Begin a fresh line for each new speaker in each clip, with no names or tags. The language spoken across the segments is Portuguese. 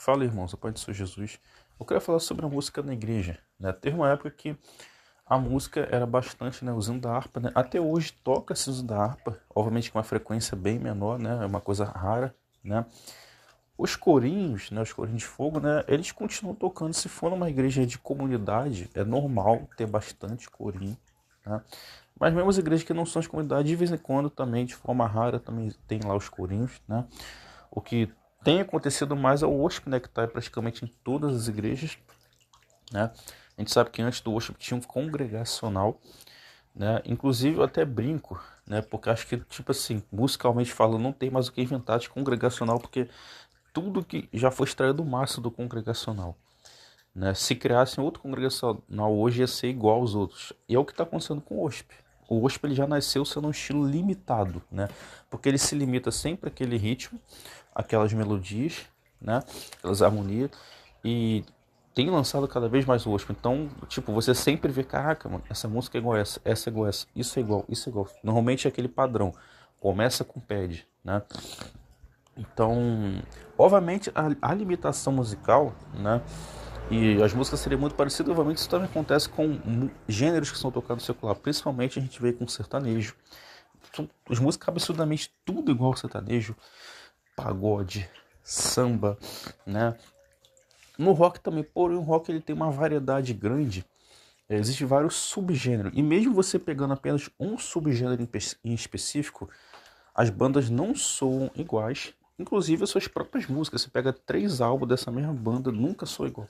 Fala, irmãos, a paz do Senhor Jesus. Eu quero falar sobre a música na igreja, né? Teve uma época que a música era bastante, né, usando da harpa, né? Até hoje toca-se usando da harpa, obviamente com uma frequência bem menor, né? É uma coisa rara, né? Os corinhos, né, os corinhos de fogo, né, eles continuam tocando. Se for numa igreja de comunidade, é normal ter bastante corinho, né? Mas mesmo as igrejas que não são de comunidade, de vez em quando também, de forma rara, também tem lá os corinhos, né? O que tem acontecido mais é o worship, né, que está praticamente em todas as igrejas, né? A gente sabe que antes do worship tinha um congregacional, né? Inclusive eu até brinco, né, porque acho que, tipo assim, musicalmente falando, não tem mais o que inventar de congregacional, porque tudo que já foi extraído do maço do congregacional, né? Se criasse um outro congregacional hoje ia ser igual aos outros. E é o que está acontecendo com o worship. O worship ele já nasceu sendo um estilo limitado, né? Porque ele se limita sempre àquele ritmo, aquelas melodias, né? Aquelas harmonias, e tem lançado cada vez mais o worship. Então, tipo, você sempre vê, caraca, mano, essa música é igual a essa é igual a essa, isso é igual, isso é igual. Normalmente é aquele padrão. Começa com pad, né? Então, obviamente, a limitação musical, né? E as músicas seriam muito parecidas, obviamente isso também acontece com gêneros que são tocados no secular. Principalmente a gente vê com sertanejo. As músicas absurdamente tudo igual ao sertanejo. Pagode, samba, né? No rock também, porém o rock ele tem uma variedade grande. Existem vários subgêneros. E mesmo você pegando apenas um subgênero em específico, as bandas não soam iguais. Inclusive as suas próprias músicas. Você pega 3 álbuns dessa mesma banda, nunca soa igual,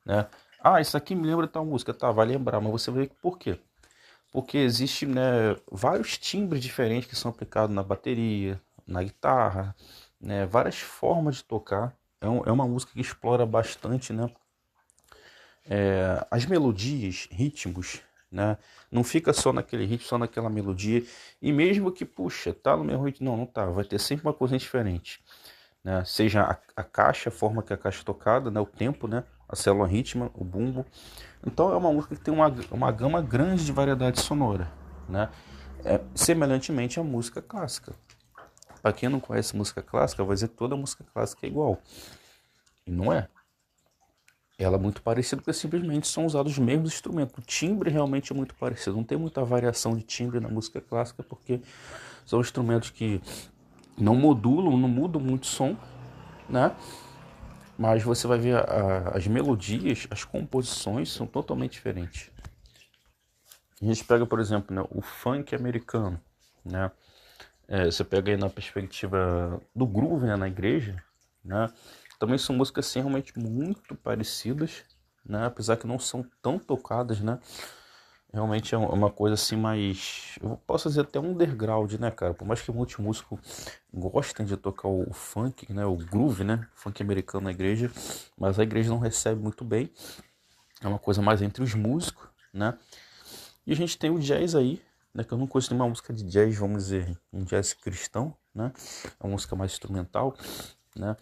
né? Ah, isso aqui me lembra tal música. Tá, vai lembrar, mas você vê por quê? Porque existe, né, vários timbres diferentes que são aplicados na bateria, na guitarra, né, várias formas de tocar. É uma música que explora bastante, né, as melodias, ritmos, né? Não fica só naquele ritmo, só naquela melodia. E mesmo que, puxa, tá no mesmo ritmo, não tá. Vai ter sempre uma coisa diferente, né? Seja a caixa, a forma que a caixa é tocada, né? O tempo, né? A célula rítmica, o bumbo. Então é uma música que tem uma gama grande de variedade sonora, né? Semelhantemente à música clássica. Para quem não conhece música clássica, vai dizer que toda música clássica é igual. E não é. Ela é muito parecida porque simplesmente são usados os mesmos instrumentos. O timbre realmente é muito parecido. Não tem muita variação de timbre na música clássica porque são instrumentos que não modulam, não mudam muito o som, né? Mas você vai ver as melodias, as composições são totalmente diferentes. A gente pega, por exemplo, né, o funk americano, né? Você pega aí na perspectiva do groove, né, na igreja, né? Também são músicas assim, realmente muito parecidas, né? Apesar que não são tão tocadas, né? Realmente é uma coisa assim mais, eu posso dizer até underground, né, cara? Por mais que muitos músicos gostem de tocar o funk, né, o groove, né, funk americano na igreja, mas a igreja não recebe muito bem. É uma coisa mais entre os músicos, né? E a gente tem o jazz aí, né, que eu não conheço nenhuma música de jazz, vamos dizer, um jazz cristão, né? É uma música mais instrumental, né?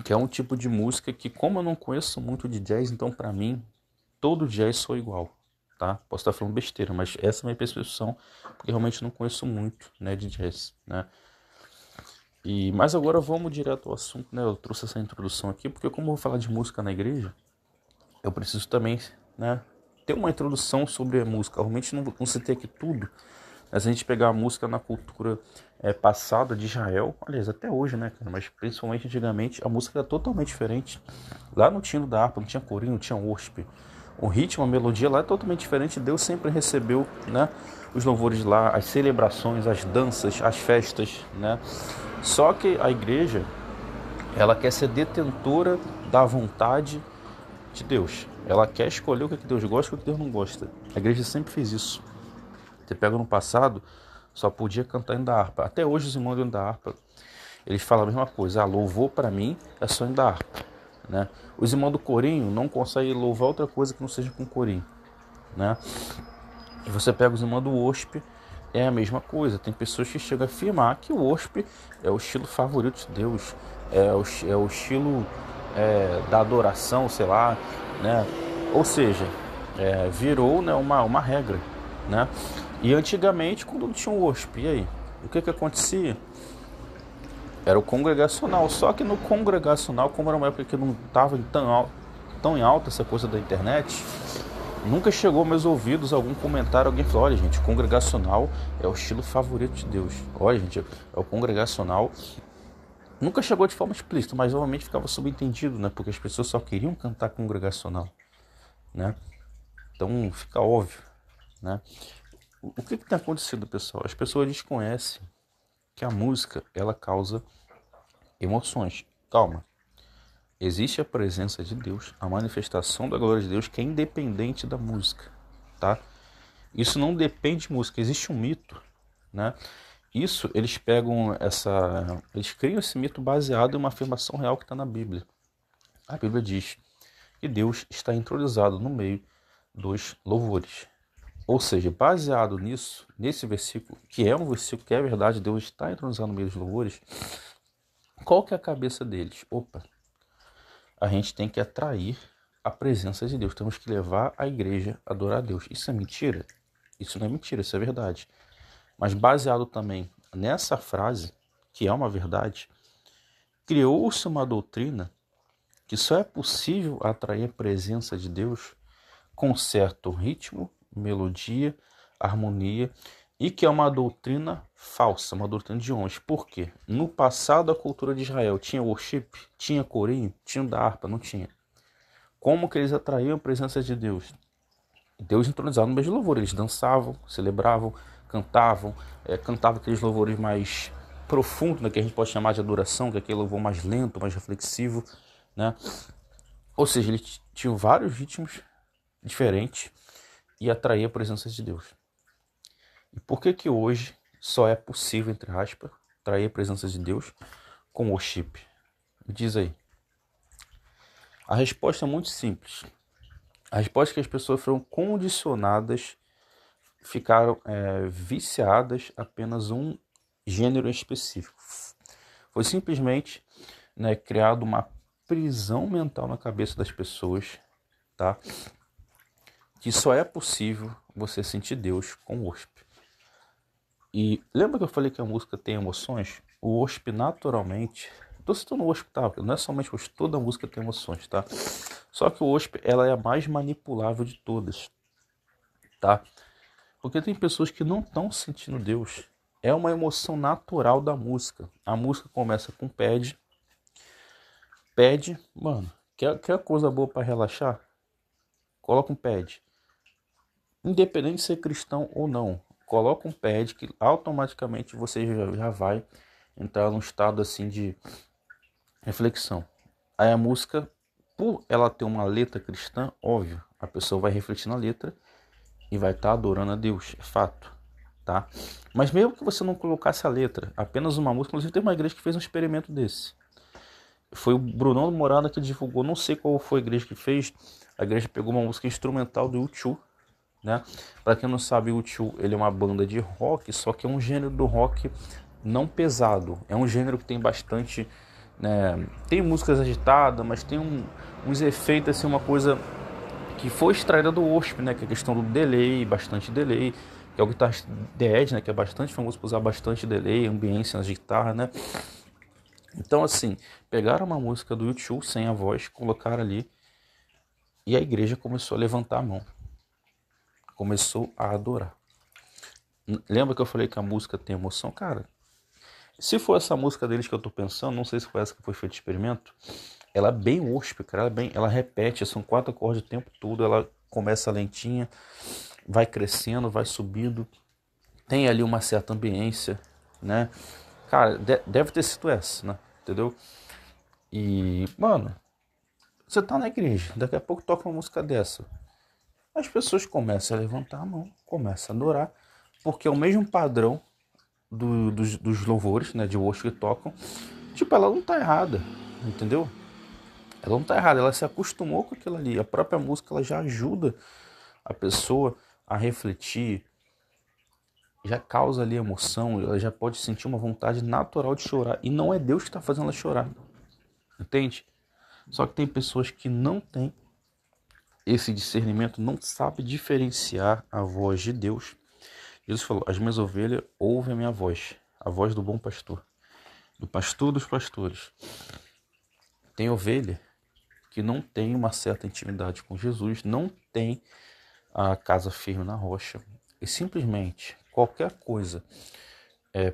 Que é um tipo de música que, como eu não conheço muito de jazz, então para mim todo jazz soa igual, tá? Posso estar falando besteira, mas essa é a minha percepção, porque realmente não conheço muito, né, de jazz, né? Mas agora vamos direto ao assunto, né? Eu trouxe essa introdução aqui porque como eu vou falar de música na igreja, eu preciso também, né, ter uma introdução sobre a música. Realmente não citei aqui tudo, mas a gente pegar a música na cultura passada de Israel, aliás, até hoje, né, cara? Mas principalmente antigamente, a música era totalmente diferente. Lá não tinha o da harpa, não tinha corinho, não tinha worship. O ritmo, a melodia lá é totalmente diferente. Deus sempre recebeu, né, os louvores lá, as celebrações, as danças, as festas, né? Só que a igreja, ela quer ser detentora da vontade de Deus. Ela quer escolher o que Deus gosta e o que Deus não gosta. A igreja sempre fez isso. Você pega no passado, só podia cantar dentro da harpa. Até hoje os irmãos dentro da harpa, eles falam a mesma coisa. Louvor para mim é só dentro da harpa, né? Os irmãos do corinho não conseguem louvar outra coisa que não seja com corinho, né? E você pega os irmãos do worship, é a mesma coisa. Tem pessoas que chegam a afirmar que o worship é o estilo favorito de Deus, é o estilo da adoração, sei lá, né? Ou seja, virou, né, uma regra, né? E antigamente, quando não tinha o worship, e aí? O que acontecia? Era o congregacional. Só que no congregacional, como era uma época que não estava tão em alta essa coisa da internet, nunca chegou aos meus ouvidos algum comentário, alguém falou: olha, gente, o congregacional é o estilo favorito de Deus. Olha, gente, é o congregacional. Nunca chegou de forma explícita, mas normalmente ficava subentendido, né? Porque as pessoas só queriam cantar congregacional, né? Então fica óbvio, né? O que tem acontecido, pessoal? As pessoas desconhecem que a música, ela causa emoções. Calma. Existe a presença de Deus, a manifestação da glória de Deus, que é independente da música, tá? Isso não depende de música. Existe um mito, né? Isso, eles eles criam esse mito baseado em uma afirmação real que está na Bíblia. A Bíblia diz que Deus está entronizado no meio dos louvores. Ou seja, baseado nisso, nesse versículo, que é um versículo que é verdade, Deus está entronizado no meio dos louvores, qual que é a cabeça deles? Opa, a gente tem que atrair a presença de Deus, temos que levar a igreja a adorar a Deus. Isso é mentira? Isso não é mentira, isso é verdade. Mas baseado também nessa frase, que é uma verdade, criou-se uma doutrina que só é possível atrair a presença de Deus com certo ritmo, melodia, harmonia, e que é uma doutrina falsa, uma doutrina de homens. Por quê? No passado, a cultura de Israel tinha worship, tinha corinho, tinha da harpa, não tinha. Como que eles atraíam a presença de Deus? Deus entronizado no meio de louvor. Eles dançavam, celebravam, cantavam aqueles louvores mais profundos, né, que a gente pode chamar de adoração, que é aquele louvor mais lento, mais reflexivo, né? Ou seja, eles tinham vários ritmos diferentes e atraía a presença de Deus. E por que que hoje só é possível, entre aspas, atrair a presença de Deus com worship? Me diz aí. A resposta é muito simples. A resposta é que as pessoas foram condicionadas, ficaram viciadas a apenas um gênero específico. Foi simplesmente, né, criado uma prisão mental na cabeça das pessoas, tá? Que só é possível você sentir Deus com worship. E lembra que eu falei que a música tem emoções? O worship naturalmente... Estou citando o worship, tá? Não é somente worship, toda música tem emoções, tá? Só que o worship, ela é a mais manipulável de todas, tá? Porque tem pessoas que não estão sentindo Deus. É uma emoção natural da música. A música começa com pede, mano, quer coisa boa para relaxar? Coloca um pede. Independente de ser cristão ou não, coloca um pad que automaticamente você já vai entrar num estado assim de reflexão. Aí a música, por ela ter uma letra cristã, óbvio, a pessoa vai refletir na letra e vai estar adorando a Deus, é fato, tá? Mas mesmo que você não colocasse a letra, apenas uma música, inclusive tem uma igreja que fez um experimento desse. Foi o Brunão do Morada que divulgou, não sei qual foi a igreja que fez. A igreja pegou uma música instrumental do U2, né? Para quem não sabe, o U2, ele é uma banda de rock, só que é um gênero do rock não pesado. É um gênero que tem bastante, né? Tem músicas agitadas, mas tem uns efeitos assim, uma coisa que foi extraída do worship, né? Que é a questão do delay, bastante delay, que é o guitarrista The Edge, né? Que é bastante famoso por usar bastante delay, ambiência nas guitarras, né? Então assim, pegaram uma música do U2 sem a voz, colocaram ali e a igreja começou a levantar a mão. Começou a adorar. Lembra que eu falei que a música tem emoção? Cara, se for essa música deles que eu tô pensando, não sei se foi essa que foi feito de experimento, ela é bem worship, cara, ela repete, são 4 acordes o tempo todo, ela começa lentinha, vai crescendo, vai subindo, tem ali uma certa ambiência, né? Cara, deve ter sido essa, né? Entendeu? E, mano, você tá na igreja, daqui a pouco toca uma música dessa. As pessoas começam a levantar a mão, começam a adorar, porque é o mesmo padrão dos louvores, né, de worship que tocam. Tipo, ela não tá errada, entendeu? Ela não tá errada, ela se acostumou com aquilo ali. A própria música, ela já ajuda a pessoa a refletir, já causa ali emoção, ela já pode sentir uma vontade natural de chorar. E não é Deus que está fazendo ela chorar, entende? Só que tem pessoas que não têm esse discernimento, não sabe diferenciar a voz de Deus. Jesus falou: as minhas ovelhas ouvem a minha voz, a voz do bom pastor. do pastor dos pastores. Tem ovelha que não tem uma certa intimidade com Jesus, não tem a casa firme na rocha, e simplesmente qualquer coisa,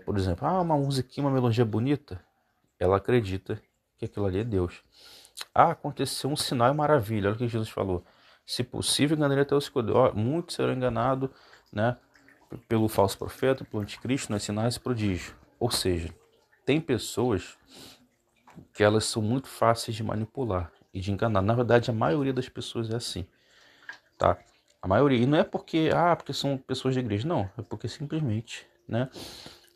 por exemplo, uma musiquinha, uma melodia bonita, ela acredita que aquilo ali é Deus. Aconteceu um sinal e maravilha, olha o que Jesus falou. Se possível, enganarei até o escudo. Muitos serão enganados, né, pelo falso profeta, pelo anticristo, nos sinais e prodígios. Ou seja, tem pessoas que elas são muito fáceis de manipular e de enganar. Na verdade, a maioria das pessoas é assim, tá? A maioria. E não é porque são pessoas de igreja, não. É porque simplesmente, né,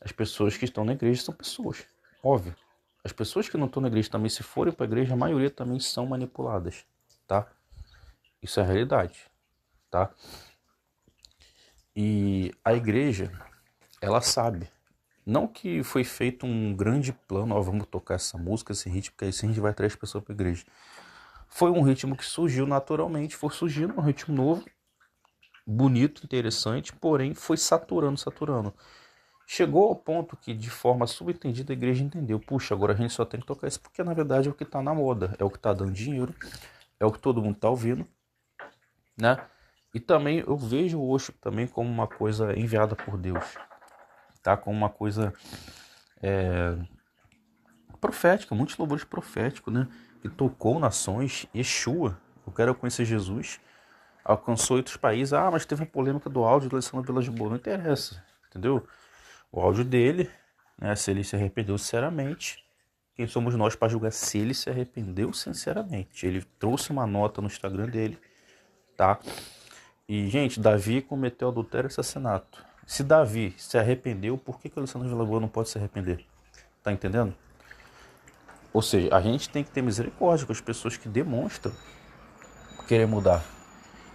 as pessoas que estão na igreja são pessoas. Óbvio. As pessoas que não estão na igreja também, se forem para a igreja, a maioria também são manipuladas, tá? Isso é a realidade, tá? E a igreja, ela sabe. Não que foi feito um grande plano, vamos tocar essa música, esse ritmo, porque assim a gente vai trazer as pessoas para a igreja. Foi um ritmo que surgiu naturalmente, foi surgindo um ritmo novo, bonito, interessante, porém foi saturando. Chegou ao ponto que, de forma subentendida, a igreja entendeu, puxa, agora a gente só tem que tocar isso, porque na verdade é o que está na moda, é o que está dando dinheiro, é o que todo mundo está ouvindo, né? E também eu vejo o worship também como uma coisa enviada por Deus, tá? Como uma coisa profética, muitos louvores proféticos, né? Que tocou nações. Yeshua, eu quero conhecer Jesus, alcançou outros países. Mas teve uma polêmica do áudio do Alessandro Vilas-Boas, não interessa, entendeu? O áudio dele, né? Se ele se arrependeu sinceramente, quem somos nós para julgar se ele se arrependeu sinceramente? Ele trouxe uma nota no Instagram dele, tá? E, gente, Davi cometeu adultério e assassinato. Se Davi se arrependeu, por que o Alessandro Vilas-Boas não pode se arrepender? Tá entendendo? Ou seja, a gente tem que ter misericórdia com as pessoas que demonstram querer mudar.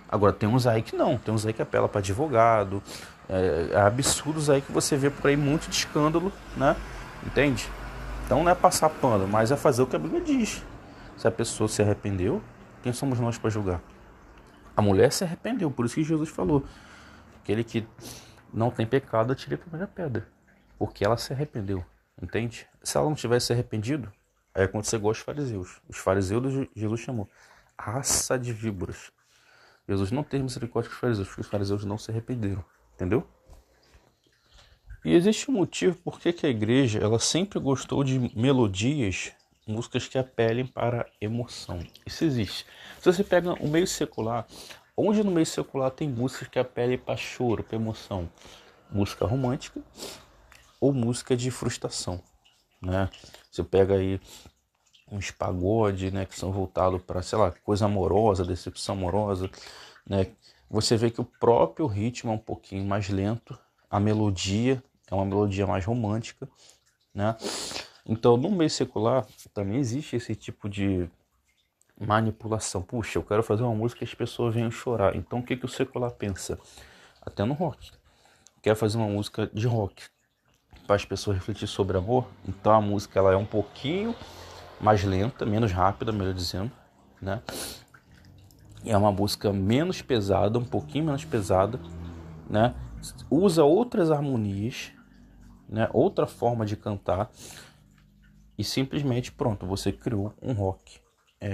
Agora, tem uns aí que não. Tem uns aí que apela para advogado. É absurdos aí que você vê por aí, muito de escândalo, né? Entende? Então não é passar pano, mas é fazer o que a Bíblia diz. Se a pessoa se arrependeu, quem somos nós para julgar? A mulher se arrependeu, por isso que Jesus falou. Aquele que não tem pecado, atire a primeira pedra. Porque ela se arrependeu, entende? Se ela não tivesse se arrependido, aí aconteceu igual aos fariseus. Os fariseus Jesus chamou raça de víboras. Jesus não teve misericórdia com os fariseus, porque os fariseus não se arrependeram, entendeu? E existe um motivo por que a igreja ela sempre gostou de melodias, músicas que apelem para emoção. Isso existe. Se você pega o meio secular, onde no meio secular tem músicas que apelem para choro, para emoção? Música romântica ou música de frustração, né? Você pega aí uns pagode, né, que são voltados para, sei lá, coisa amorosa, decepção amorosa, né? Você vê que o próprio ritmo é um pouquinho mais lento, a melodia é uma melodia mais romântica, né? Então, no meio secular também existe esse tipo de manipulação. Puxa, eu quero fazer uma música que as pessoas venham chorar. Então, o que o secular pensa? Até no rock. Quer fazer uma música de rock para as pessoas refletir sobre amor. Então, a música ela é um pouquinho mais lenta, menos rápida, melhor dizendo, né? E é uma música menos pesada, um pouquinho menos pesada, né? Usa outras harmonias, né? Outra forma de cantar e simplesmente pronto, você criou um rock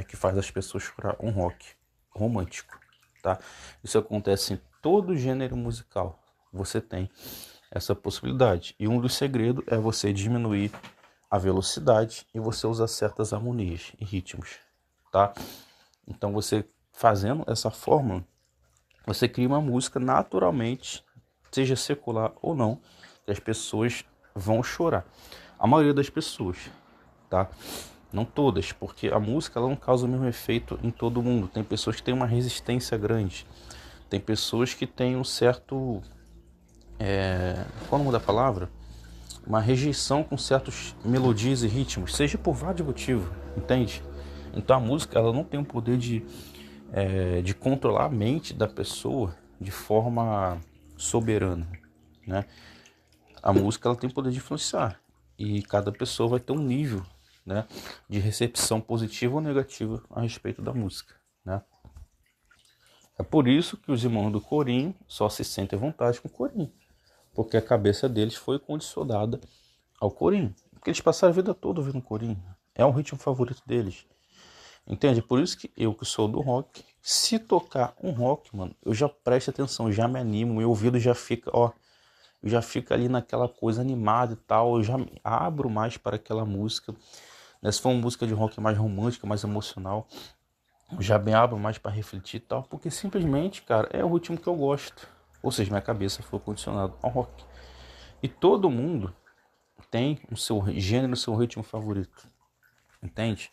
que faz as pessoas chorar, um rock romântico, tá? Isso acontece em todo gênero musical. Você tem essa possibilidade. E um dos segredos é você diminuir a velocidade e você usar certas harmonias e ritmos, tá? Então você fazendo essa fórmula, você cria uma música naturalmente, seja secular ou não, que as pessoas vão chorar. A maioria das pessoas, tá? Não todas, porque a música ela não causa o mesmo efeito em todo mundo. Tem pessoas que têm uma resistência grande. Tem pessoas que têm um certo... qual é o nome da palavra? Uma rejeição com certas melodias e ritmos, seja por vários motivos, entende? Então a música ela não tem o poder de controlar a mente da pessoa de forma soberana, né? A música ela tem o poder de influenciar e cada pessoa vai ter um nível, né, de recepção positiva ou negativa a respeito da música, né? É por isso que os irmãos do corinho só se sentem à vontade com o corinho, porque a cabeça deles foi condicionada ao corinho. Porque eles passaram a vida toda ouvindo corinho. É um ritmo favorito deles. Entende? Por isso que eu, que sou do rock, se tocar um rock, mano, eu já presto atenção, já me animo, meu ouvido já fica, ó, já fica ali naquela coisa animada e tal, eu já me abro mais para aquela música. Né? Se for uma música de rock mais romântica, mais emocional, eu já me abro mais para refletir e tal, porque simplesmente, cara, é o ritmo que eu gosto. Ou seja, minha cabeça foi condicionada ao rock. E todo mundo tem o seu gênero, o seu ritmo favorito. Entende?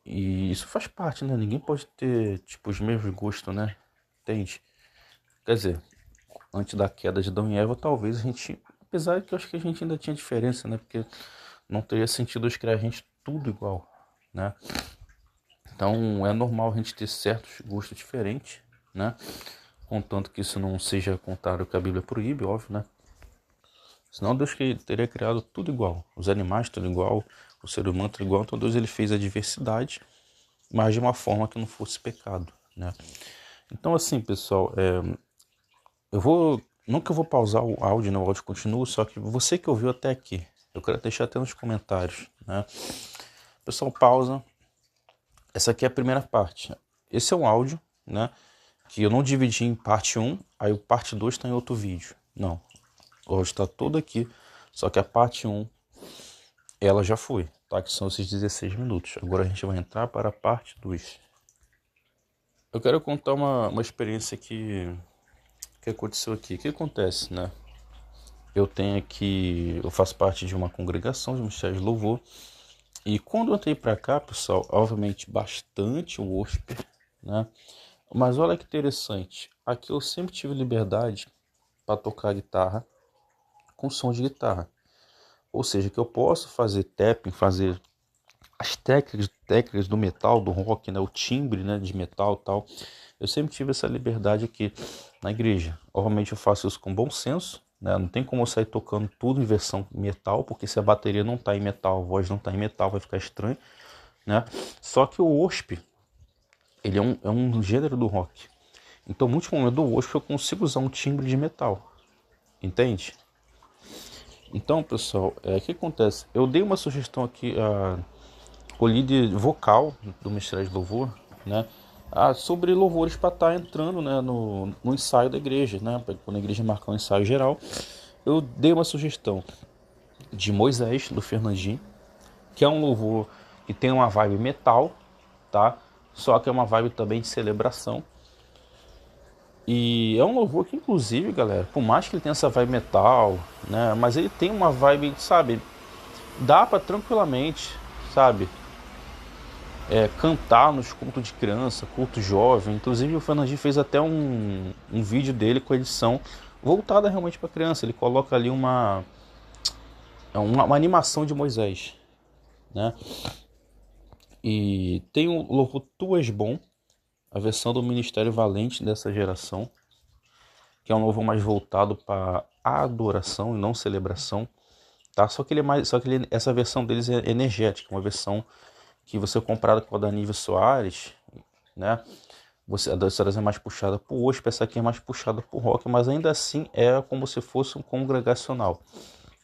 E isso faz parte, né? Ninguém pode ter, tipo, os mesmos gostos, né? Entende? Quer dizer, antes da queda de Adão e Eva, talvez a gente... Apesar que eu acho que a gente ainda tinha diferença, né? Porque não teria sentido Deus criar a gente tudo igual, né? Então é normal a gente ter certos gostos diferentes, né? Contanto que isso não seja contrário ao que a Bíblia proíbe, óbvio, né? Senão Deus teria criado tudo igual. Os animais tudo igual, o ser humano tudo igual. Então Deus ele fez a diversidade, mas de uma forma que não fosse pecado, né? Então assim, pessoal, nunca eu vou pausar o áudio, né? O áudio continua, só que você que ouviu até aqui, eu quero deixar até nos comentários, né? Pessoal, pausa. Essa aqui é a primeira parte. Esse é um áudio, né? Que eu não dividi em parte 1, aí o parte 2 está em outro vídeo. Não. O áudio está todo aqui, só que a parte 1, ela já foi, tá? Que são esses 16 minutos. Agora a gente vai entrar para a parte 2. Eu quero contar uma experiência que aconteceu aqui. O que acontece, né? Eu faço parte de uma congregação de ministério de louvor. E quando eu entrei para cá, pessoal, obviamente bastante worship, né? Mas olha que interessante. Aqui eu sempre tive liberdade para tocar guitarra com som de guitarra. Ou seja, que eu posso fazer tapping, fazer as técnicas do metal, do rock, né? O timbre, né? De metal e tal. Eu sempre tive essa liberdade aqui na igreja. Obviamente eu faço isso com bom senso, né? Não tem como eu sair tocando tudo em versão metal, porque se a bateria não está em metal, a voz não está em metal, vai ficar estranho, né? Só que o worship, ele é um gênero do rock. Então, muitos momentos do worship eu consigo usar um timbre de metal, entende? Então, pessoal, o que acontece? Eu dei uma sugestão aqui o líder vocal do Ministério de Louvor, né? Sobre louvores para estar entrando, né, no ensaio da igreja, né? Quando a igreja marcar um ensaio geral, eu dei uma sugestão de Moisés, do Fernandinho, que é um louvor que tem uma vibe metal, tá? Só que é uma vibe também de celebração. E é um louvor que, inclusive, galera, por mais que ele tenha essa vibe metal, né? Mas ele tem uma vibe, sabe? Dá pra tranquilamente, sabe? Cantar nos cultos de criança, culto jovem. Inclusive o Fernandinho fez até um vídeo dele com edição voltada realmente para criança. Ele coloca ali uma animação de Moisés, né? E tem o louvor Tu És Bom, a versão do Ministério Valente dessa geração, que é um louvor mais voltado para adoração e não celebração, tá? Essa versão deles é energética, uma versão que você comparada com a da Nívia Soares, né? A das é mais puxada pro worship, essa aqui é mais puxada pro rock, mas ainda assim é como se fosse um congregacional.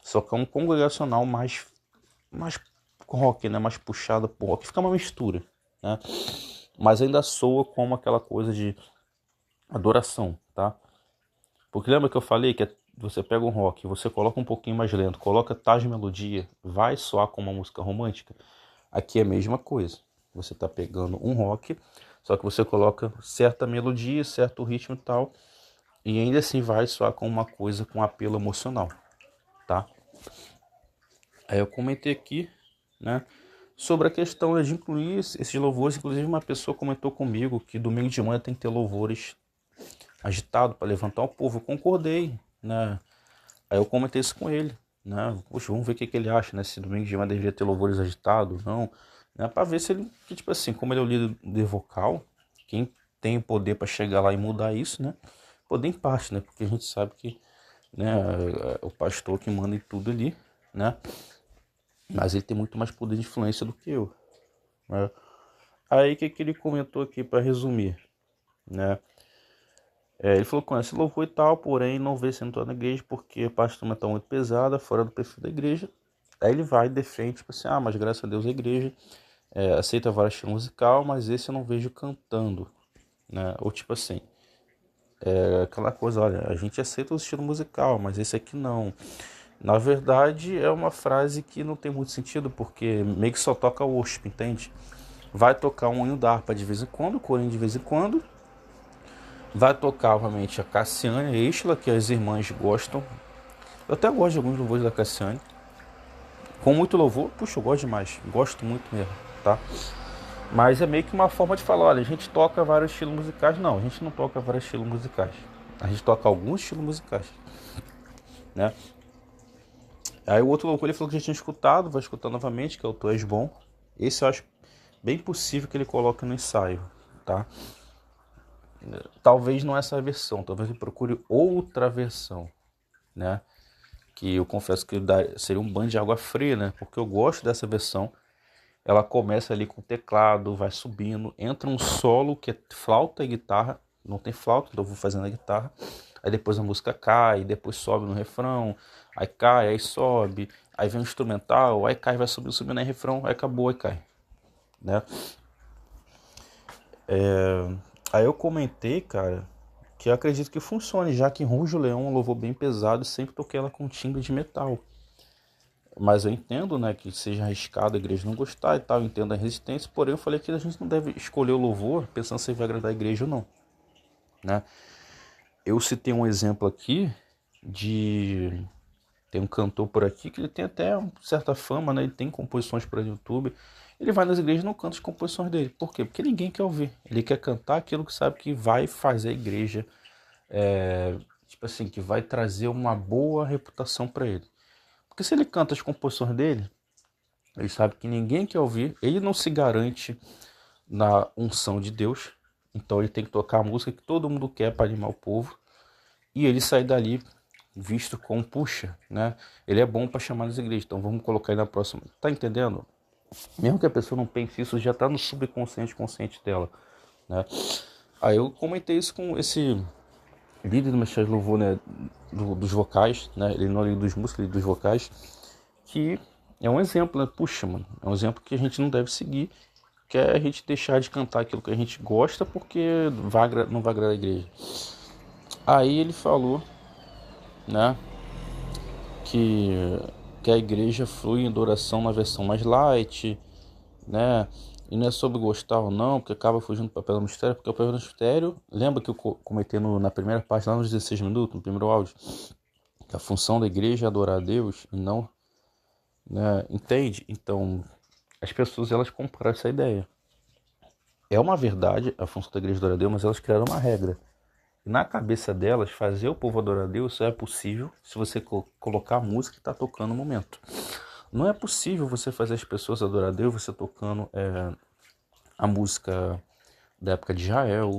Só que é um congregacional mais rock, né? Mais puxada pro rock. Fica uma mistura, né? Mas ainda soa como aquela coisa de adoração, tá? Porque lembra que eu falei que você pega um rock, você coloca um pouquinho mais lento, coloca tais melodia, vai soar como uma música romântica? Aqui é a mesma coisa. Você está pegando um rock, só que você coloca certa melodia, certo ritmo e tal, e ainda assim vai soar com uma coisa com apelo emocional, tá? Aí eu comentei aqui, né, sobre a questão de incluir esses louvores. Inclusive uma pessoa comentou comigo que domingo de manhã tem que ter louvores agitado para levantar o povo. Eu concordei, né? Aí eu comentei isso com ele, né? Poxa, vamos ver o que ele acha, né? Se domingo de manhã deveria ter louvores agitados, não, né? Para ver se ele, que, tipo assim, como ele é o líder vocal, quem tem o poder para chegar lá e mudar isso, né? Poder em parte, né? Porque a gente sabe que, né, é o pastor que manda em tudo ali, né? Mas ele tem muito mais poder de influência do que eu, né? Aí o que ele comentou aqui para resumir, né? Ele falou que conhece louvor e tal, porém não vê se entrar na igreja porque a parte também está muito pesada, fora do perfil da igreja. Aí ele vai e defende, tipo assim, mas graças a Deus a igreja aceita vários estilos musical, mas esse eu não vejo cantando, né? Ou tipo assim, aquela coisa, olha, a gente aceita o estilo musical, mas esse aqui não. Na verdade, é uma frase que não tem muito sentido, porque meio que só toca worship, entende? Vai tocar um hino da harpa de vez em quando, o corinho de vez em quando. Vai tocar, obviamente, a Cassiane, a Estela, que as irmãs gostam. Eu até gosto de alguns louvores da Cassiane. Com muito louvor, puxa, eu gosto demais. Gosto muito mesmo, tá? Mas é meio que uma forma de falar, olha, a gente toca vários estilos musicais. Não, a gente não toca vários estilos musicais. A gente toca alguns estilos musicais, né? Aí o outro louvor ele falou que já tinha escutado, vai escutar novamente, que é o Tu És Bom. Esse eu acho bem possível que ele coloque no ensaio, tá? Talvez não essa versão, talvez ele procure outra versão, né? Que eu confesso que seria um banho de água fria, né? Porque eu gosto dessa versão. Ela começa ali com o teclado, vai subindo, entra um solo que é flauta e guitarra. Não tem flauta, então eu vou fazendo a guitarra. Aí depois a música cai, depois sobe no refrão, aí cai, aí sobe, aí vem um instrumental, aí cai, vai subindo, subindo, aí refrão, aí acabou, aí cai, né? Aí eu comentei, cara, que eu acredito que funcione, já que em Rujo Leão é um louvor bem pesado e sempre toquei ela com timbre de metal. Mas eu entendo, né, que seja arriscado a igreja não gostar e tal, eu entendo a resistência, porém eu falei que a gente não deve escolher o louvor pensando se vai agradar a igreja ou não, né? Eu citei um exemplo aqui de... Tem um cantor por aqui que ele tem até uma certa fama, né? Ele tem composições para o YouTube. Ele vai nas igrejas e não canta as composições dele. Por quê? Porque ninguém quer ouvir. Ele quer cantar aquilo que sabe que vai fazer a igreja, tipo assim, que vai trazer uma boa reputação para ele. Porque se ele canta as composições dele, ele sabe que ninguém quer ouvir. Ele não se garante na unção de Deus. Então ele tem que tocar a música que todo mundo quer para animar o povo. E ele sai dali visto como, puxa, né? Ele é bom para chamar nas igrejas, então vamos colocar ele na próxima. Tá entendendo? Mesmo que a pessoa não pense isso, já tá no subconsciente, consciente dela, né? Aí eu comentei isso com esse líder do Ministério de Louvor, né? Dos vocais, né? Ele não é líder dos músicos, ele é dos vocais, que é um exemplo, né? Puxa, mano, é um exemplo que a gente não deve seguir, que é a gente deixar de cantar aquilo que a gente gosta porque não vai agradar a igreja. Aí ele falou, né, que, que a igreja flui em adoração na versão mais light, né? E não é sobre gostar ou não, porque acaba fugindo do papel do mistério, porque o papel do mistério, lembra que eu comentei na primeira parte, lá nos 16 minutos, no primeiro áudio, que a função da igreja é adorar a Deus e não, né? Entende? Então, as pessoas, elas compraram essa ideia. É uma verdade a função da igreja adorar a Deus, mas elas criaram uma regra. Na cabeça delas, fazer o povo adorar a Deus só é possível se você colocar a música que está tocando no momento. Não é possível você fazer as pessoas adorar a Deus você tocando a música da época de Israel.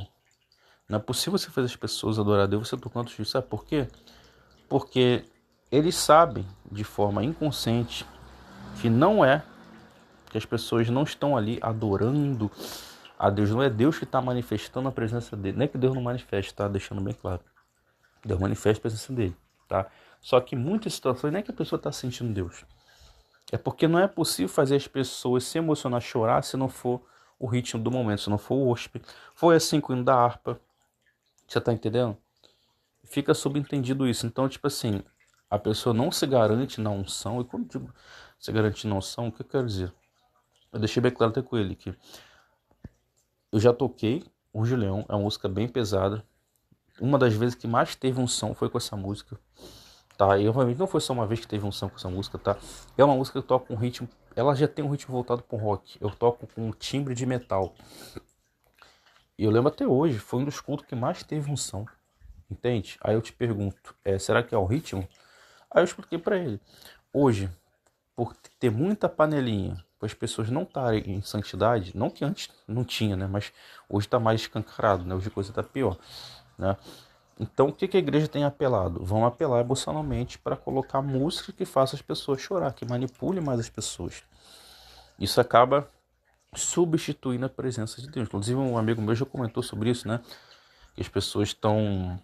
Não é possível você fazer as pessoas adorar a Deus você tocando isso. Sabe por quê? Porque eles sabem de forma inconsciente que não é, que as pessoas não estão ali adorando a Deus. Não é Deus que está manifestando a presença dele. Não é que Deus não manifesta, tá? Deixando bem claro. Deus manifesta a presença dele, tá? Só que em muitas situações não é que a pessoa está sentindo Deus. É porque não é possível fazer as pessoas se emocionar, chorar, se não for o ritmo do momento, se não for o worship. Foi assim com o hino da harpa. Você tá entendendo? Fica subentendido isso. Então, tipo assim, a pessoa não se garante na unção. E quando digo se garante na unção, o que eu quero dizer? Eu deixei bem claro até com ele que eu já toquei o Julião, é uma música bem pesada. Uma das vezes que mais teve unção foi com essa música. Tá, e obviamente não foi só uma vez que teve unção com essa música, tá? É uma música que toca com ritmo, ela já tem um ritmo voltado para o rock. Eu toco com um timbre de metal. E eu lembro até hoje, foi um dos cultos que mais teve unção. Entende? Aí eu te pergunto, será que é o ritmo? Aí eu expliquei para ele. Hoje, por ter muita panelinha, por as pessoas não estarem em santidade, não que antes não tinha, né? Mas hoje está mais escancarado, né? Hoje a coisa está pior, né? Então, o que a igreja tem apelado? Vão apelar emocionalmente para colocar música que faça as pessoas chorar, que manipule mais as pessoas. Isso acaba substituindo a presença de Deus. Inclusive, um amigo meu já comentou sobre isso, né? Que as pessoas estão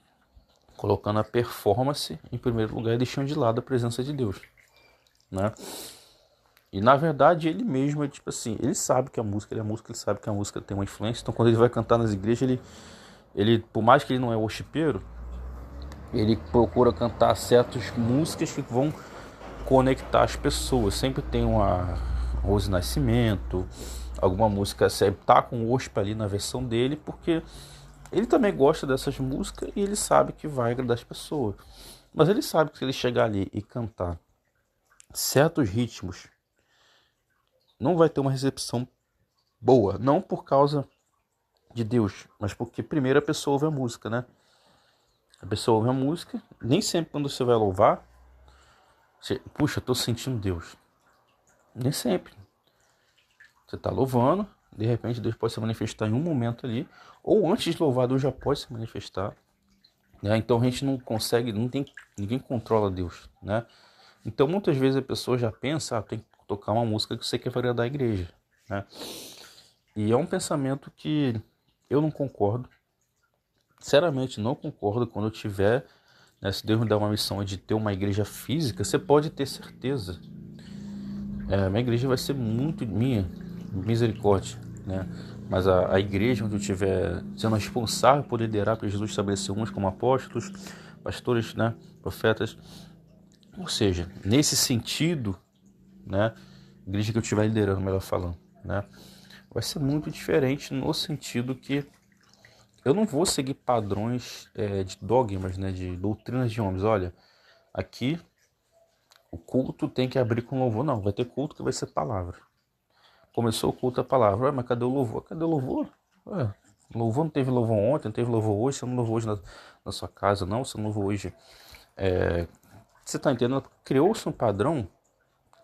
colocando a performance em primeiro lugar e deixando de lado a presença de Deus, né? E na verdade ele mesmo é tipo assim, ele sabe que a música, ele é música, ele sabe que a música tem uma influência. Então quando ele vai cantar nas igrejas, ele por mais que ele não é worshipero, ele procura cantar certas músicas que vão conectar as pessoas. Sempre tem uma Rose Nascimento, alguma música, sempre tá com o worship ali na versão dele, porque ele também gosta dessas músicas e ele sabe que vai agradar as pessoas. Mas ele sabe que se ele chegar ali e cantar certos ritmos, não vai ter uma recepção boa. Não por causa de Deus, mas porque primeiro a pessoa ouve a música, né? A pessoa ouve a música, nem sempre quando você vai louvar, você, puxa, tô sentindo Deus. Nem sempre. Você tá louvando, de repente Deus pode se manifestar em um momento ali, ou antes de louvar Deus já pode se manifestar. Né? Então a gente não consegue, não tem, ninguém controla Deus, né? Então muitas vezes a pessoa já pensa, tem que tocar uma música que você quer agradar a igreja, né? E é um pensamento que eu não concordo, sinceramente não concordo. Quando eu tiver, né, se Deus me der uma missão de ter uma igreja física, você pode ter certeza. Minha igreja vai ser muito minha, misericórdia, né? Mas a igreja onde eu estiver sendo responsável por liderar, porque Jesus estabeleceu uns como apóstolos, pastores, né, profetas, ou seja, nesse sentido, né, igreja que eu estiver liderando, melhor falando, né, vai ser muito diferente no sentido que eu não vou seguir padrões de dogmas, né, de doutrinas de homens. Olha, aqui o culto tem que abrir com louvor. Não, vai ter culto que vai ser palavra. Começou o culto a palavra. Mas cadê o louvor? Cadê o louvor? Louvor não teve louvor ontem, não teve louvor hoje. Você não louvou hoje na sua casa, não. Você não louvou hoje. Você está entendendo? Criou-se um padrão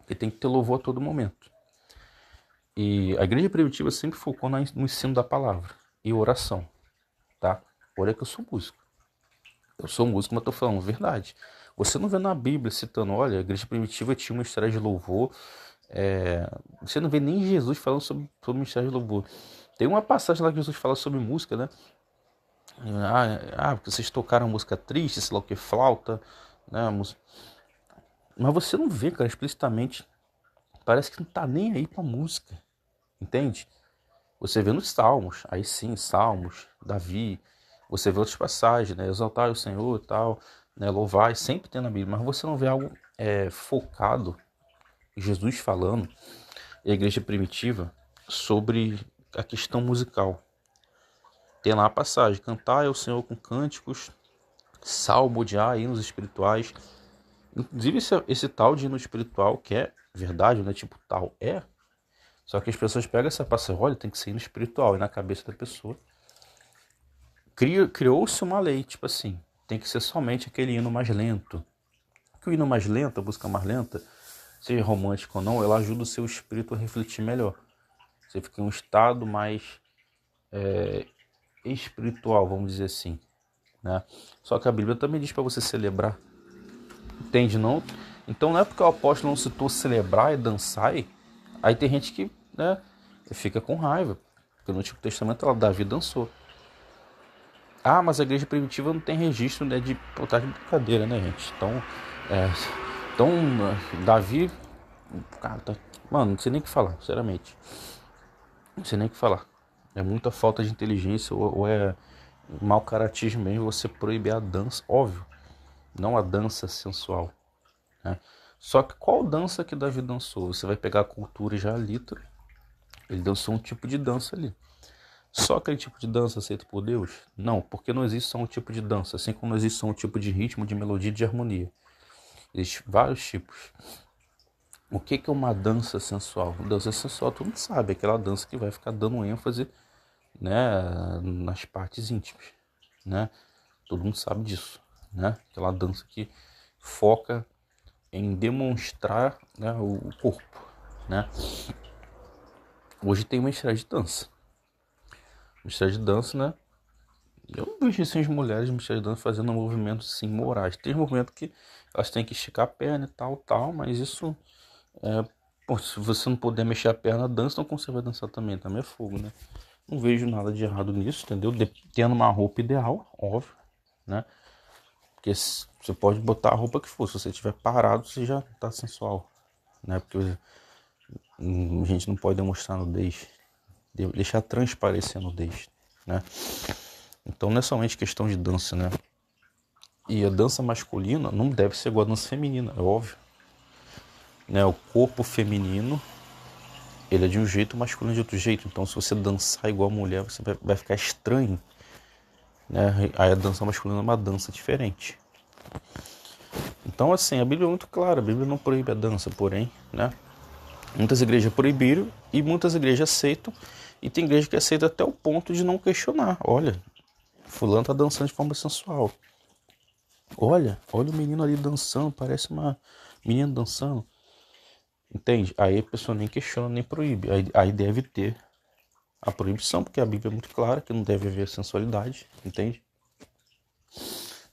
que tem que ter louvor a todo momento. E a igreja primitiva sempre focou no ensino da palavra e oração. Tá? Olha que eu sou músico. Eu sou músico, mas estou falando verdade. Você não vê na Bíblia citando, olha, a igreja primitiva tinha uma história de louvor. Você não vê nem Jesus falando sobre o ministério de louvor. Tem uma passagem lá que Jesus fala sobre música, né? Porque vocês tocaram música triste, sei lá o que, flauta, né? Mas você não vê, cara, explicitamente. Parece que não tá nem aí pra música, entende? Você vê nos Salmos, aí sim, Salmos, Davi. Você vê outras passagens, né? Exaltar o Senhor e tal, né? Louvar, sempre tem na Bíblia. Mas você não vê algo focado, Jesus falando, e a igreja primitiva, sobre a questão musical. Tem lá a passagem, cantar ao Senhor com cânticos, salmodiar, hinos espirituais. Inclusive esse tal de hino espiritual, que é verdade, né? Tipo, tal é. Só que as pessoas pegam essa passagem, olha, tem que ser hino espiritual, e na cabeça da pessoa criou-se uma lei, tipo assim, tem que ser somente aquele hino mais lento. Que o hino mais lento, a música mais lenta, seja romântica ou não, ela ajuda o seu espírito a refletir melhor. Você fica em um estado mais espiritual, vamos dizer assim, né? Só que a Bíblia também diz para você celebrar, entende, não? Então não é porque o apóstolo não citou celebrar e dançar, aí tem gente que, né, fica com raiva, porque no Antigo Testamento Davi dançou. Mas a igreja primitiva não tem registro, né, de botar de brincadeira, né, gente? Então, Davi, cara, mano, não sei nem o que falar, sinceramente. Não sei nem o que falar. É muita falta de inteligência ou é mau caratismo mesmo você proibir a dança, óbvio, não a dança sensual, né? Só que qual dança que Davi dançou? Você vai pegar a cultura israelita, ele dançou um tipo de dança ali. Só aquele tipo de dança aceito por Deus? Não, porque não existe só um tipo de dança, assim como não existe só um tipo de ritmo, de melodia, de harmonia. Existem vários tipos. O que é uma dança sensual? Dança sensual, todo mundo sabe, aquela dança que vai ficar dando ênfase, né, nas partes íntimas, né? Todo mundo sabe disso, né? Aquela dança que foca em demonstrar, né, o corpo, né? Hoje tem uma estrada de dança. Uma estrada de dança, né? Eu não vejo assim as mulheres me dança fazendo movimentos assim, morais. Tem movimentos que elas têm que esticar a perna e tal, mas isso se você não puder mexer a perna, dança, então como você vai dançar também? Também é fogo, né? Não vejo nada de errado nisso, entendeu? Tendo uma roupa ideal, óbvio, né? Porque você pode botar a roupa que for, se você estiver parado, você já tá sensual, né? Porque A gente não pode demonstrar nudez, deixar transparecer a nudez, né? Então não é somente questão de dança, né? E a dança masculina não deve ser igual a dança feminina, é óbvio, né? O corpo feminino, ele é de um jeito, o masculino é de outro jeito. Então se você dançar igual a mulher, você vai ficar estranho, né? Aí a dança masculina é uma dança diferente. Então assim, a Bíblia é muito clara, a Bíblia não proíbe a dança, porém, né? Muitas igrejas proibiram e muitas igrejas aceitam. E tem igreja que aceita até o ponto de não questionar. Olha, fulano tá dançando de forma sensual. Olha o menino ali dançando, parece uma menina dançando. Entende? Aí a pessoa nem questiona, nem proíbe. Aí deve ter a proibição, porque a Bíblia é muito clara que não deve haver sensualidade. Entende?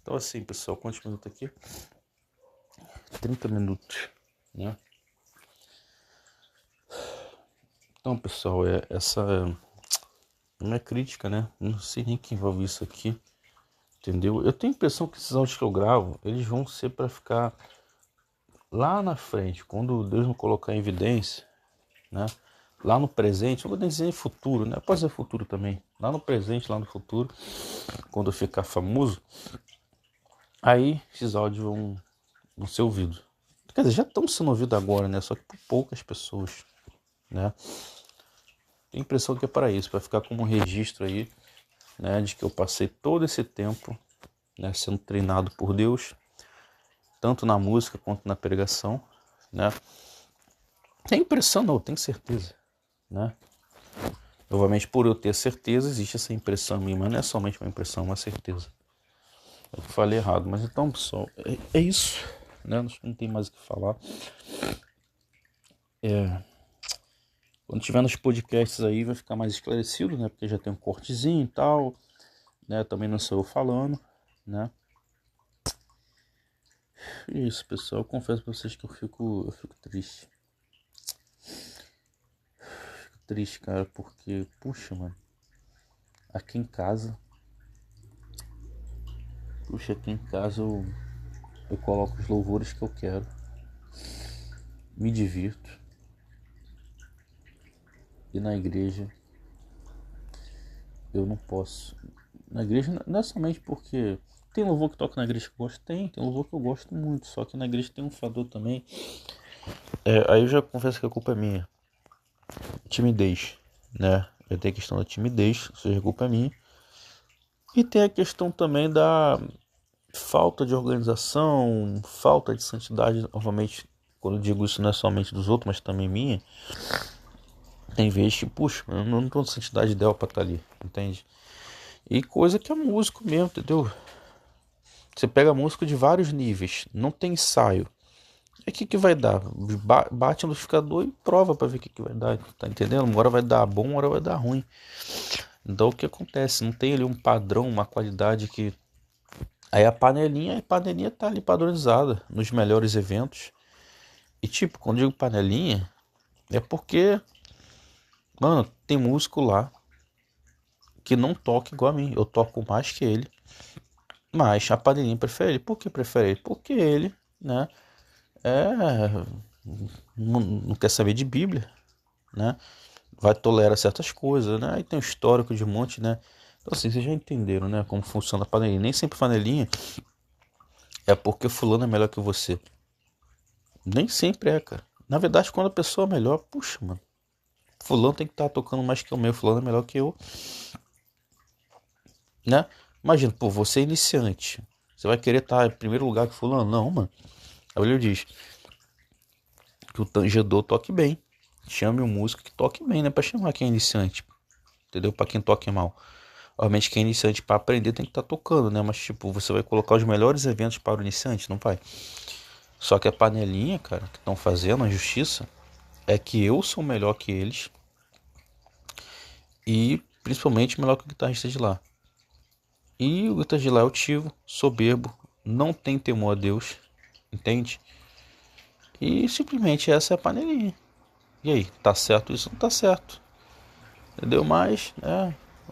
Então assim, pessoal, quantos minutos aqui? 30 minutos, né? Então, pessoal, essa não é crítica, né? Não sei nem quem vai ouvir isso aqui, entendeu? Eu tenho a impressão que esses áudios que eu gravo, eles vão ser para ficar lá na frente, quando Deus não colocar em evidência, né? Lá no presente, não vou nem dizer futuro, né? Pode ser futuro também. Lá no presente, lá no futuro, quando eu ficar famoso, aí esses áudios vão ser ouvidos. Quer dizer, já estão sendo ouvidos agora, né? Só que por poucas pessoas, né? Tenho a impressão que é para isso, para ficar como um registro aí, né? De que eu passei todo esse tempo, né? Sendo treinado por Deus, tanto na música quanto na pregação, né? Tem impressão não, tenho certeza, né? Obviamente, por eu ter certeza, existe essa impressão minha, mas não é somente uma impressão, é uma certeza. Eu falei errado, mas então, pessoal, é isso, né? Não tem mais o que falar. Quando tiver nos podcasts aí, vai ficar mais esclarecido, né? Porque já tem um cortezinho e tal, né? Também não sou eu falando, né? E é isso, pessoal. Eu confesso pra vocês que eu fico triste. Fico triste, cara, porque, puxa, mano, aqui em casa eu coloco os louvores que eu quero, me divirto, e na igreja eu não posso. Na igreja não é somente porque tem louvor que toca na igreja que eu gosto, tem louvor que eu gosto muito, só que na igreja tem um fator também. Aí eu já confesso que a culpa é minha, timidez, né? Eu tenho a questão da timidez, ou seja, a culpa é minha. E tem a questão também da falta de organização, falta de santidade. Novamente, quando eu digo isso, não é somente dos outros, mas também minha. Tem vezes que, puxa, eu não tô com santidade ideal pra estar ali, entende? E coisa que é músico mesmo, entendeu? Você pega músico de vários níveis, não tem ensaio. E o que vai dar? Bate no amplificador e prova pra ver o que vai dar, tá entendendo? Uma hora vai dar bom, uma hora vai dar ruim. Então o que acontece? Não tem ali um padrão, uma qualidade que... Aí a panelinha tá ali padronizada nos melhores eventos. E tipo, quando eu digo panelinha, é porque, mano, tem músico lá que não toca igual a mim. Eu toco mais que ele, mas a panelinha prefere ele. Por que prefere ele? Porque ele, né, não quer saber de Bíblia, né? Vai tolerar certas coisas, né? Aí tem um histórico de um monte, né? Então assim, vocês já entenderam, né? Como funciona a panelinha. Nem sempre panelinha é porque fulano é melhor que você. Nem sempre é, cara. Na verdade, quando a pessoa é melhor, puxa, mano, fulano tem que estar tocando mais que o meu, fulano é melhor que eu, né? Imagina, pô, você é iniciante, você vai querer estar em primeiro lugar que fulano? Não, mano. A Bíblia diz que o tangedor toque bem. Chame um músico que toque bem, né? Pra chamar quem é iniciante, entendeu? Pra quem toque mal. Obviamente quem é iniciante para aprender tem que estar tocando, né? Mas tipo, você vai colocar os melhores eventos para o iniciante? Não vai. Só que a panelinha, cara, que estão fazendo a justiça é que eu sou melhor que eles e principalmente melhor que o guitarrista de lá. E o guitarrista de lá é altivo, soberbo, não tem temor a Deus, entende? E simplesmente essa é a panelinha. E aí, tá certo isso? Não tá certo, entendeu? Mas,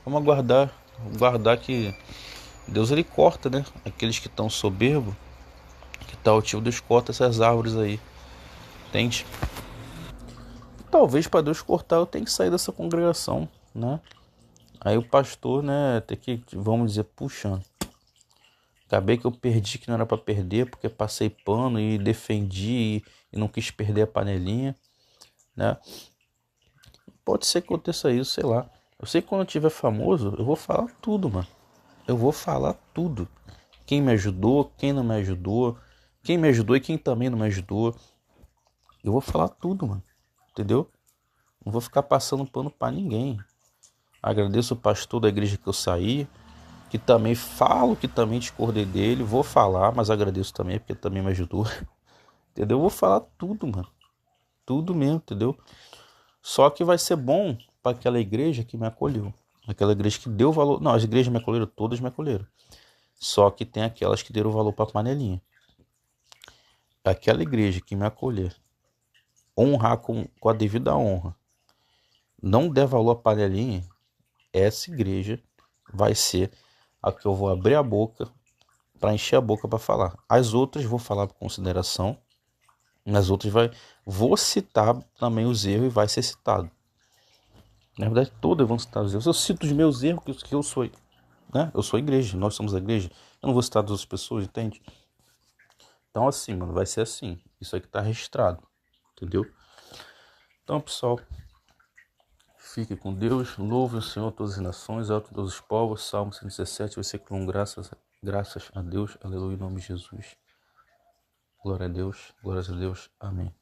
vamos aguardar que Deus ele corta, né? Aqueles que estão soberbo, que tá altivo, Deus corta essas árvores aí, entende? talvez para Deus cortar eu tenha que sair dessa congregação, né? Aí o pastor, né, tem que, vamos dizer, puxando. Acabei que eu perdi que não era para perder, porque passei pano e defendi e não quis perder a panelinha, né? Pode ser que aconteça isso, sei lá. Eu sei que quando eu tiver famoso, eu vou falar tudo, mano. Eu vou falar tudo. Quem me ajudou, quem não me ajudou, quem me ajudou e quem também não me ajudou. Eu vou falar tudo, mano. Entendeu? Não vou ficar passando pano pra ninguém. Agradeço o pastor da igreja que eu saí, que também falo, que também discordei dele. Vou falar, mas agradeço também, porque também me ajudou. Entendeu? Eu vou falar tudo, mano. Tudo mesmo, entendeu? Só que vai ser bom para aquela igreja que me acolheu. Aquela igreja que deu valor. Não, as igrejas me acolheram, todas me acolheram. Só que tem aquelas que deram valor para a panelinha. Aquela igreja que me acolher, honrar com a devida honra, não der valor à panelinha, essa igreja vai ser a que eu vou abrir a boca para encher a boca para falar. As outras vou falar por consideração, nas outras vou citar também os erros e vai ser citado. Na verdade, todas vão citar os erros. Eu cito os meus erros que eu sou, né? Eu sou a igreja, nós somos a igreja. Eu não vou citar das outras pessoas, entende? Então assim, mano, vai ser assim. Isso aqui tá registrado, entendeu? Então, pessoal, fique com Deus, louve o Senhor todas as nações, alto todos os povos. Salmo 117, versículo 1, graças a Deus, aleluia, em nome de Jesus. Glória a Deus, glórias a Deus, amém.